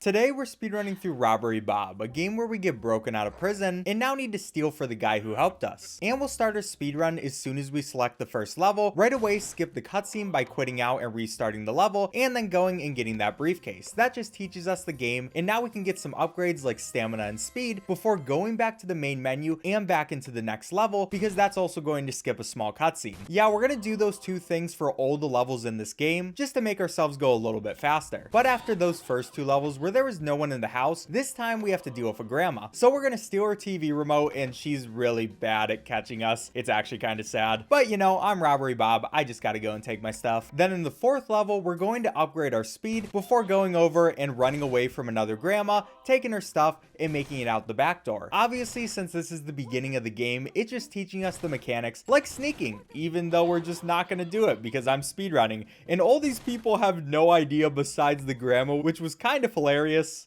Today we're speedrunning through Robbery Bob, a game where we get broken out of prison and now need to steal for the guy who helped us. And we'll start our speedrun as soon as we select the first level, right away skip the cutscene by quitting out and restarting the level, and then going and getting that briefcase. That just teaches us the game, and now we can get some upgrades like stamina and speed before going back to the main menu and back into the next level, because that's also going to skip a small cutscene. Yeah, we're going to do those two things for all the levels in this game, just to make ourselves go a little bit faster. But after those first two levels where there was no one in the house, this time we have to deal with a grandma. So we're gonna steal her TV remote, and she's really bad at catching us. It's actually kind of sad. But you know, I'm Robbery Bob. I just gotta go and take my stuff. Then in the fourth level, we're going to upgrade our speed before going over and running away from another grandma, taking her stuff, and making it out the back door. Obviously, since this is the beginning of the game, it's just teaching us the mechanics like sneaking, even though we're just not gonna do it because I'm speedrunning. And all these people have no idea besides the grandma, which was kind of hilarious.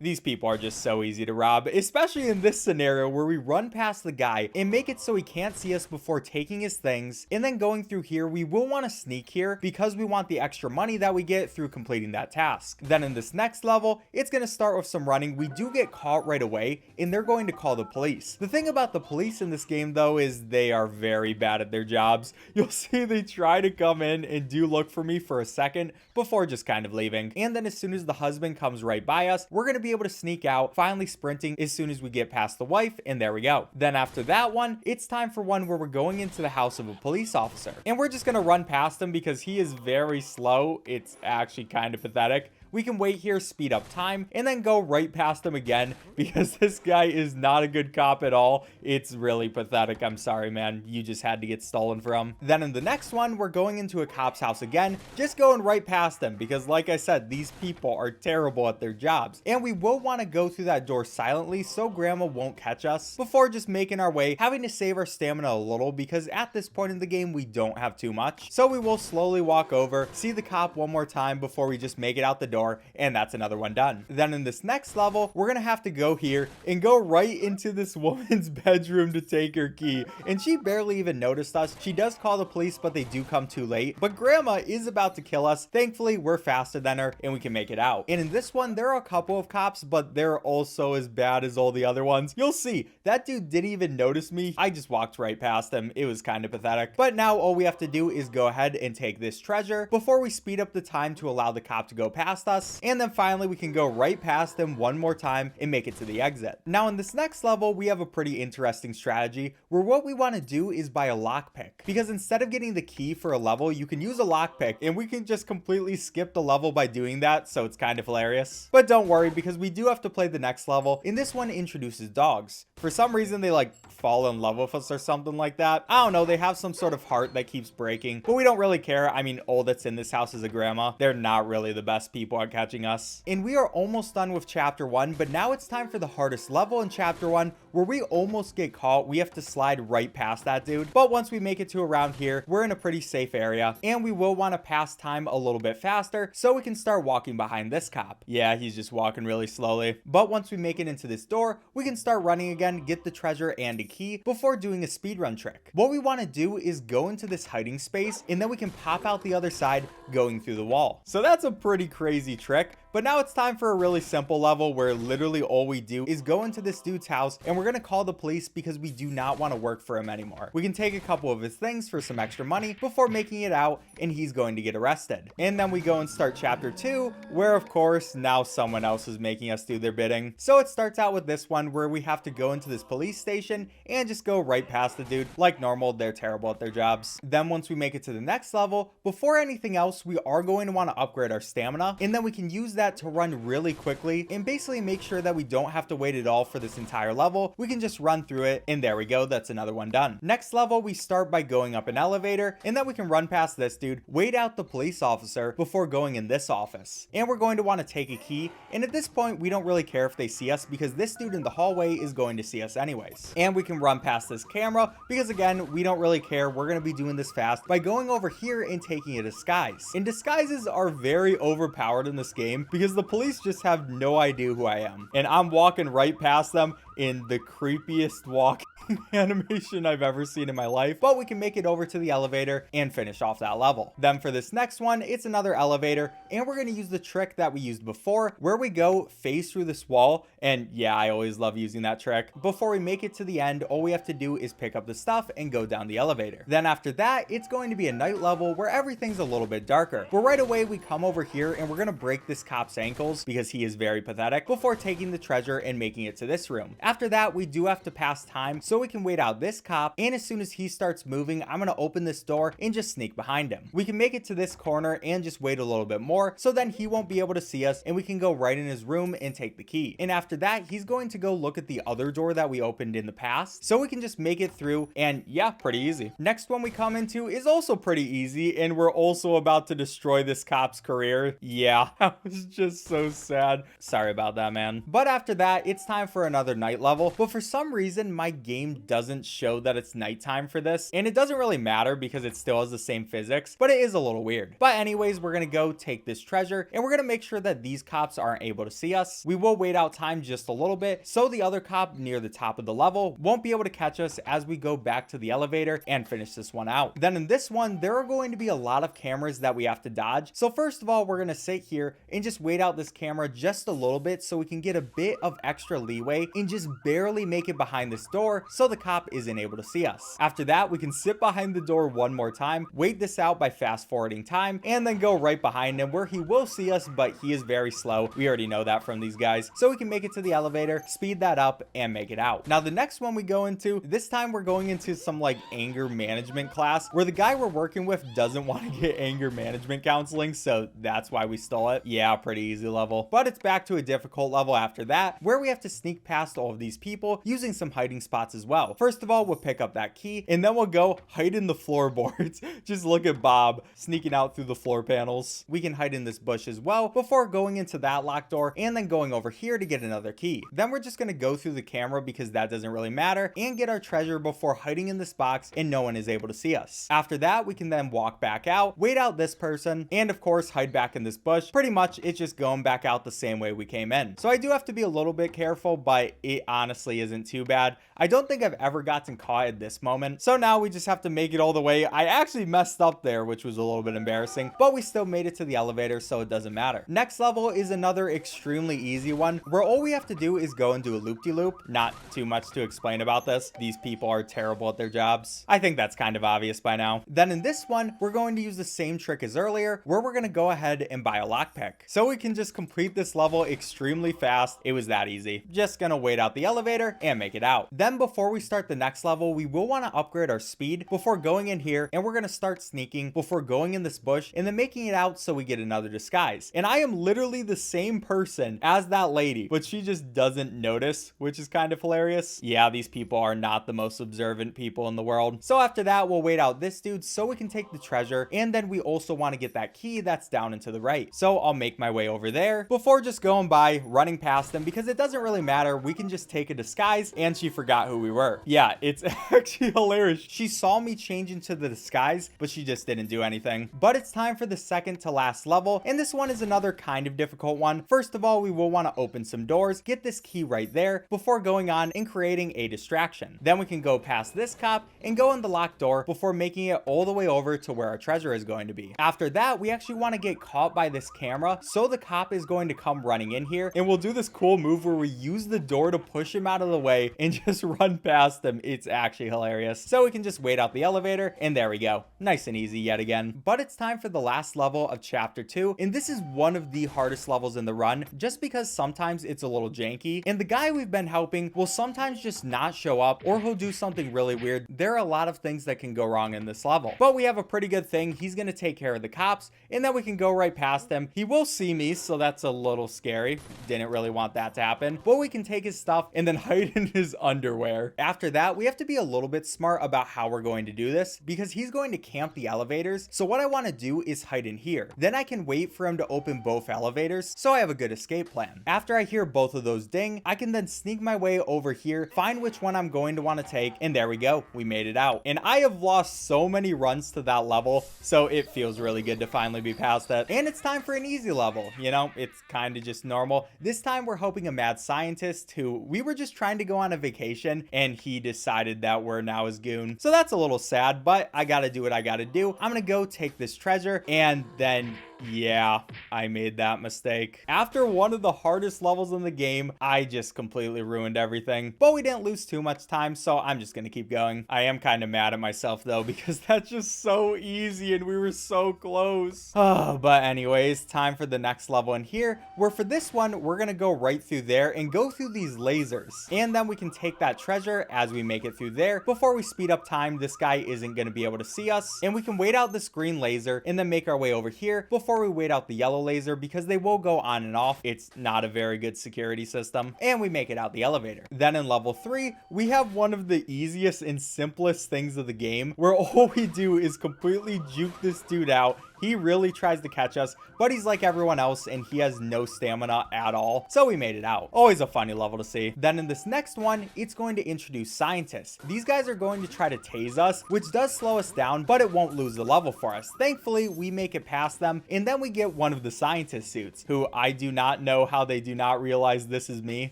These people are just so easy to rob, especially in this scenario where we run past the guy and make it so he can't see us before taking his things. And then going through here, we will want to sneak here because we want the extra money that we get through completing that task. Then in this next level, it's going to start with some running. We do get caught right away and they're going to call the police. The thing about the police in this game though is they are very bad at their jobs. You'll see they try to come in and do look for me for a second before just kind of leaving. And then as soon as the husband comes right by us, we're going to be able to sneak out, finally sprinting as soon as we get past the wife, and there we go. Then after that one, it's time for one where we're going into the house of a police officer. And we're just going to run past him because he is very slow. It's actually kind of pathetic. We can wait here, speed up time, and then go right past him again because this guy is not a good cop at all. It's really pathetic. I'm sorry, man. You just had to get stolen from. Then in the next one, we're going into a cop's house again, just going right past them because like I said, these people are terrible at their jobs. And we will want to go through that door silently so grandma won't catch us before just making our way, having to save our stamina a little because at this point in the game, we don't have too much. So we will slowly walk over, see the cop one more time before we just make it out the door. And that's another one done. Then in this next level, we're gonna have to go here and go right into this woman's bedroom to take her key. And she barely even noticed us. She does call the police, but they do come too late. But grandma is about to kill us. Thankfully, we're faster than her and we can make it out. And in this one, there are a couple of cops, but they're also as bad as all the other ones. You'll see, that dude didn't even notice me. I just walked right past him. It was kind of pathetic. But now all we have to do is go ahead and take this treasure before we speed up the time to allow the cop to go past us. And then finally we can go right past him one more time and make it to the exit. Now in this next level, we have a pretty interesting strategy where what we want to do is buy a lockpick, because instead of getting the key for a level, you can use a lockpick and we can just completely skip the level by doing that. So it's kind of hilarious. But don't worry, because we do have to play the next level, and this one introduces dogs. For some reason they like fall in love with us or something like that. I don't know, they have some sort of heart that keeps breaking, but we don't really care. I mean, all that's in this house is a grandma. They're not really the best people at catching us. And we are almost done with chapter 1, but now it's time for the hardest level in chapter 1 where we almost get caught. We have to slide right past that dude, but once we make it to around here, we're in a pretty safe area, and we will want to pass time a little bit faster so we can start walking behind this cop. Yeah, he's just walking really slowly, but once we make it into this door, we can start running again, get the treasure and a key before doing a speedrun trick. What we want to do is go into this hiding space, and then we can pop out the other side going through the wall. So that's a pretty crazy trick. But now it's time for a really simple level where literally all we do is go into this dude's house, and we're going to call the police because we do not want to work for him anymore. We can take a couple of his things for some extra money before making it out, and he's going to get arrested. And then we go and start chapter 2, where of course now someone else is making us do their bidding. So it starts out with this one where we have to go into this police station and just go right past the dude. Like normal, they're terrible at their jobs. Then once we make it to the next level, before anything else, we are going to want to upgrade our stamina, and then we can use that to run really quickly and basically make sure that we don't have to wait at all for this entire level. We can just run through it, and there we go. That's another one done. Next level, we start by going up an elevator, and then we can run past this dude, wait out the police officer before going in this office. And we're going to want to take a key, and at this point, we don't really care if they see us because this dude in the hallway is going to see us anyways. And we can run past this camera because again, we don't really care. We're going to be doing this fast by going over here and taking a disguise. And disguises are very overpowered in this game because the police just have no idea who I am. And I'm walking right past them in the creepiest walking animation I've ever seen in my life, but we can make it over to the elevator and finish off that level. Then for this next one, it's another elevator, and we're going to use the trick that we used before where we go face through this wall. And yeah, I always love using that trick. Before we make it to the end, all we have to do is pick up the stuff and go down the elevator. Then after that, it's going to be a night level where everything's a little bit darker. But right away, we come over here and we're going to break this cop's ankles because he is very pathetic before taking the treasure and making it to this room. After that, we do have to pass time so we can wait out this cop, and as soon as he starts moving, I'm going to open this door and just sneak behind him. We can make it to this corner and just wait a little bit more, so then he won't be able to see us and we can go right in his room and take the key. And after that, he's going to go look at the other door that we opened in the past, so we can just make it through, and yeah, pretty easy. Next one we come into is also pretty easy, and we're also about to destroy this cop's career. Yeah, that was just so sad. Sorry about that, man. But after that, it's time for another night level, but for some reason my game doesn't show that it's nighttime for this, and it doesn't really matter because it still has the same physics, but it is a little weird. But anyways, we're gonna go take this treasure, and we're gonna make sure that these cops aren't able to see us. We will wait out time just a little bit so the other cop near the top of the level won't be able to catch us as we go back to the elevator and finish this one out. Then in this one, there are going to be a lot of cameras that we have to dodge. So first of all, we're gonna sit here and just wait out this camera just a little bit so we can get a bit of extra leeway and just barely make it behind this door so the cop isn't able to see us. After that, we can sit behind the door one more time, wait this out by fast forwarding time, and then go right behind him where he will see us, but he is very slow. We already know that from these guys. So we can make it to the elevator, speed that up, and make it out. Now the next one we go into, this time we're going into some like anger management class where the guy we're working with doesn't want to get anger management counseling, so that's why we stole it. Yeah, pretty easy level. But it's back to a difficult level after that where we have to sneak past all of these people using some hiding spots as well. First of all, we'll pick up that key and then we'll go hide in the floorboards. Just look at Bob sneaking out through the floor panels. We can hide in this bush as well before going into that locked door and then going over here to get another key. Then we're just going to go through the camera because that doesn't really matter and get our treasure before hiding in this box and no one is able to see us. After that, we can then walk back out, wait out this person, and of course hide back in this bush. Pretty much it's just going back out the same way we came in. So I do have to be a little bit careful, but it honestly isn't too bad. I don't think I've ever gotten caught at this moment. So now we just have to make it all the way. I actually messed up there, which was a little bit embarrassing, but we still made it to the elevator, so it doesn't matter. Next level is another extremely easy one where all we have to do is go and do a loop-de-loop. Not too much to explain about this. These people are terrible at their jobs. I think that's kind of obvious by now. Then in this one, we're going to use the same trick as earlier where we're going to go ahead and buy a lockpick. So we can just complete this level extremely fast. It was that easy. Just gonna wait out the elevator and make it out. Then before we start the next level, we will want to upgrade our speed before going in here, and we're going to start sneaking before going in this bush and then making it out so we get another disguise. And I am literally the same person as that lady, but she just doesn't notice, which is kind of hilarious. Yeah, these people are not the most observant people in the world. So after that, we'll wait out this dude so we can take the treasure, and then we also want to get that key that's down and to the right. So I'll make my way over there before just going by, running past them, because it doesn't really matter. We can just take a disguise, and she forgot who we were. Yeah, it's actually hilarious. She saw me change into the disguise, but she just didn't do anything. But it's time for the second to last level, and this one is another kind of difficult one. First of all, we will want to open some doors, get this key right there before going on and creating a distraction. Then we can go past this cop and go in the locked door before making it all the way over to where our treasure is going to be. After that, we actually want to get caught by this camera, so the cop is going to come running in here, and we'll do this cool move where we use the door to push him out of the way and just run past him. It's actually hilarious. So we can just wait out the elevator, and there we go. Nice and easy yet again. But it's time for the last level of chapter 2, and this is one of the hardest levels in the run, just because sometimes it's a little janky, and the guy we've been helping will sometimes just not show up, or he'll do something really weird. There are a lot of things that can go wrong in this level, but we have a pretty good thing. He's going to take care of the cops, and then we can go right past him. He will see me, so that's a little scary. Didn't really want that to happen, but we can take his stuff and then hide in his underwear. After that, we have to be a little bit smart about how we're going to do this, because he's going to camp the elevators. So what I want to do is hide in here. Then I can wait for him to open both elevators, so I have a good escape plan. After I hear both of those ding, I can then sneak my way over here, find which one I'm going to want to take, and there we go. We made it out. And I have lost so many runs to that level, so it feels really good to finally be past that. And it's time for an easy level. level. You know, it's kind of just normal. This time we're hoping a mad scientist who we were just trying to go on a vacation and he decided that we're now his goon. So that's a little sad, but I gotta do what I gotta do. I'm gonna go take this treasure, and then yeah, I made that mistake. After one of the hardest levels in the game, I just completely ruined everything. But we didn't lose too much time, so I'm just gonna keep going. I am kind of mad at myself though, because that's just so easy and we were so close. Oh, but anyways, time for the next level in here, where for this one, we're gonna go right through there and go through these lasers. And then we can take that treasure as we make it through there. Before we speed up time, this guy isn't gonna be able to see us. And we can wait out this green laser and then make our way over here before we wait out the yellow laser, because they will go on and off. It's not a very good security system. And we make it out the elevator. Then in level 3, we have one of the easiest and simplest things of the game, where all we do is completely juke this dude out. He really tries to catch us, but he's like everyone else and he has no stamina at all. So we made it out. Always a funny level to see. Then in this next one, it's going to introduce scientists. These guys are going to try to tase us, which does slow us down, but it won't lose the level for us. Thankfully, we make it past them, and then we get one of the scientist suits, who I do not know how they do not realize this is me.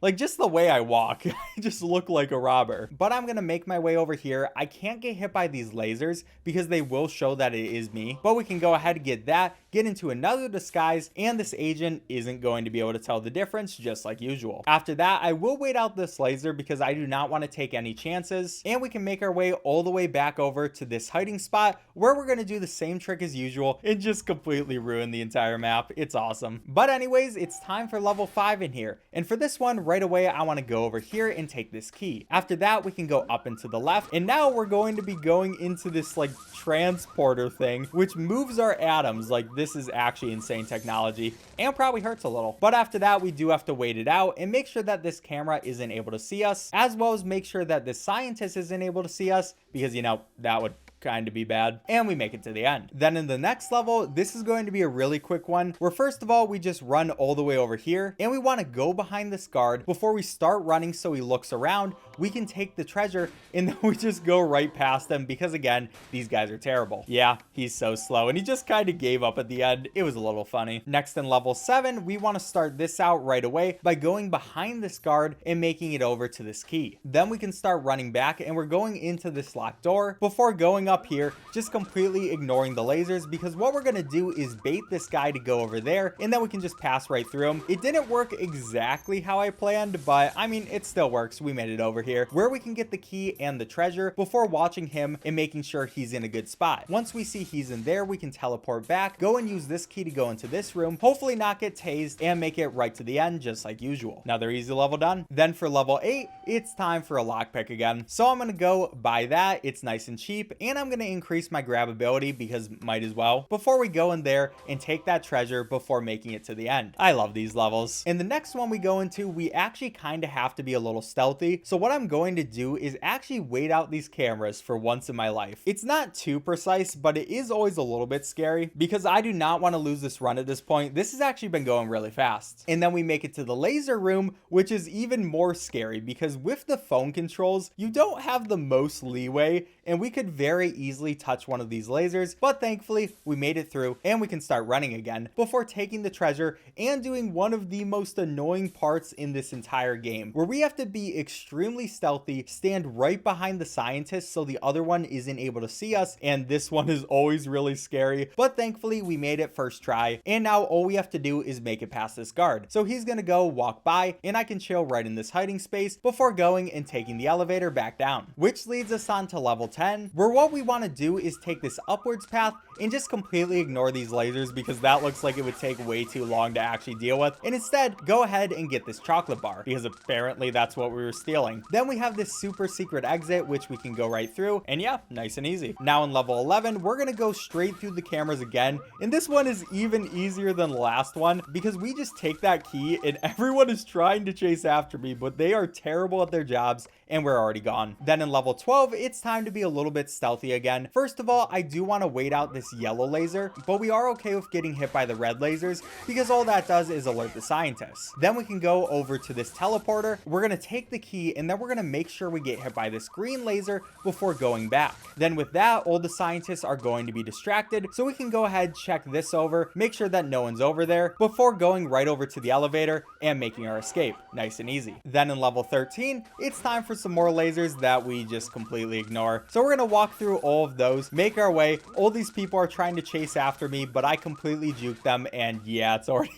Like, just the way I walk, I just look like a robber. But I'm gonna make my way over here. I can't get hit by these lasers because they will show that it is me, but we can go ahead and get that, get into another disguise, and this agent isn't going to be able to tell the difference, just like usual. After that, I will wait out this laser because I do not want to take any chances, and we can make our way all the way back over to this hiding spot, where we're going to do the same trick as usual and just completely ruin the entire map. It's awesome. But anyways, it's time for level 5 in here, and for this one, right away, I want to go over here and take this key. After that, we can go up and to the left, and now we're going to be going into this like transporter thing, which moves our atoms. Like, this is actually insane technology and probably hurts a little. But after that, we do have to wait it out and make sure that this camera isn't able to see us, as well as make sure that this scientist isn't able to see us, because, you know, that would kind of be bad. And we make it to the end. Then in the next level, this is going to be a really quick one, where first of all, we just run all the way over here, and we want to go behind this guard before we start running, so he looks around. We can take the treasure, and then we just go right past them, because again, these guys are terrible. Yeah, he's so slow, and he just kind of gave up at the end. It was a little funny. Next, in level 7, we want to start this out right away by going behind this guard and making it over to this key. Then we can start running back, and we're going into this locked door before going up here, just completely ignoring the lasers, because what we're going to do is bait this guy to go over there, and then we can just pass right through him. It didn't work exactly how I planned, but I mean, it still works. We made it over here, where we can get the key and the treasure before watching him and making sure he's in a good spot. Once we see he's in there, we can teleport back, go and use this key to go into this room, hopefully not get tased, and make it right to the end, just like usual. Another easy level done. Then for level 8, it's time for a lockpick again. So I'm going to go buy that. It's nice and cheap, and I'm going to increase my grab ability because might as well, before we go in there and take that treasure before making it to the end. I love these levels. In the next one we go into, we actually kind of have to be a little stealthy. So what I'm going to do is actually wait out these cameras for once in my life. It's not too precise, but it is always a little bit scary, because I do not want to lose this run at this point. This has actually been going really fast. And then we make it to the laser room, which is even more scary, because with the phone controls, you don't have the most leeway, and we could very easily touch one of these lasers, but thankfully we made it through and we can start running again before taking the treasure and doing one of the most annoying parts in this entire game, where we have to be extremely stealthy, stand right behind the scientist so the other one isn't able to see us, and this one is always really scary, but thankfully we made it first try, and now all we have to do is make it past this guard. So he's gonna go walk by, and I can chill right in this hiding space before going and taking the elevator back down, which leads us on to level 10, where what we want to do is take this upwards path and just completely ignore these lasers, because that looks like it would take way too long to actually deal with, and instead go ahead and get this chocolate bar, because apparently that's what we were stealing. Then we have this super secret exit, which we can go right through, and yeah, nice and easy. Now in level 11, we're gonna go straight through the cameras again, and this one is even easier than the last one, because we just take that key and everyone is trying to chase after me, but they are terrible at their jobs and we're already gone. Then in level 12, it's time to be a little bit stealthy carefully again. First of all, I do want to wait out this yellow laser, but we are okay with getting hit by the red lasers because all that does is alert the scientists. Then we can go over to this teleporter. We're going to take the key and then we're going to make sure we get hit by this green laser before going back. Then with that, all the scientists are going to be distracted, so we can go ahead, check this over, make sure that no one's over there before going right over to the elevator and making our escape. Nice and easy. Then in level 13, it's time for some more lasers that we just completely ignore. So we're going to walk through all of those, make our way. All these people are trying to chase after me, but I completely juked them, and yeah, it's already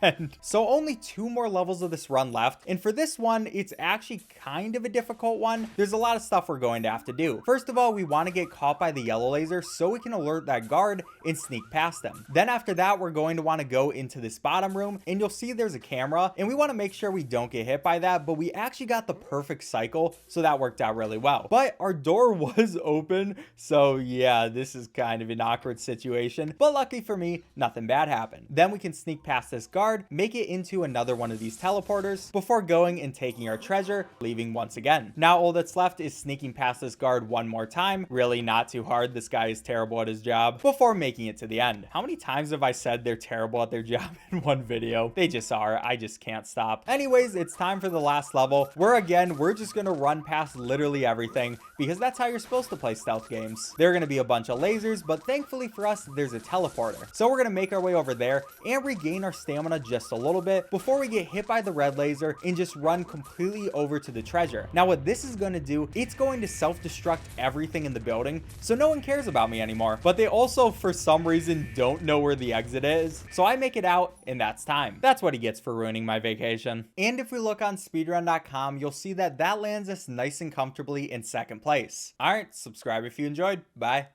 end. So only 2 more levels of this run left, and for this one, it's actually kind of a difficult one. There's a lot of stuff we're going to have to do. First of all, we want to get caught by the yellow laser so we can alert that guard and sneak past them. Then after that, we're going to want to go into this bottom room, and you'll see there's a camera, and we want to make sure we don't get hit by that, but we actually got the perfect cycle, so that worked out really well. But our door was open, so yeah, this is kind of an awkward situation, but lucky for me, nothing bad happened. Then we can sneak past this guard, make it into another one of these teleporters before going and taking our treasure, leaving once again. Now all that's left is sneaking past this guard one more time, really not too hard, this guy is terrible at his job, before making it to the end. How many times have I said they're terrible at their job in one video? They just are, I just can't stop. Anyways, it's time for the last level, where again, we're just gonna run past literally everything, because that's how you're supposed to play stealth games. There are gonna be a bunch of lasers, but thankfully for us, there's a teleporter. So we're gonna make our way over there and regain our stamina just a little bit before we get hit by the red laser and just run completely over to the treasure. Now what this is going to do, it's going to self-destruct everything in the building, so no one cares about me anymore. But they also for some reason don't know where the exit is, so I make it out and that's time. That's what he gets for ruining my vacation. And if we look on speedrun.com, you'll see that lands us nice and comfortably in second place. All right, subscribe if you enjoyed. Bye.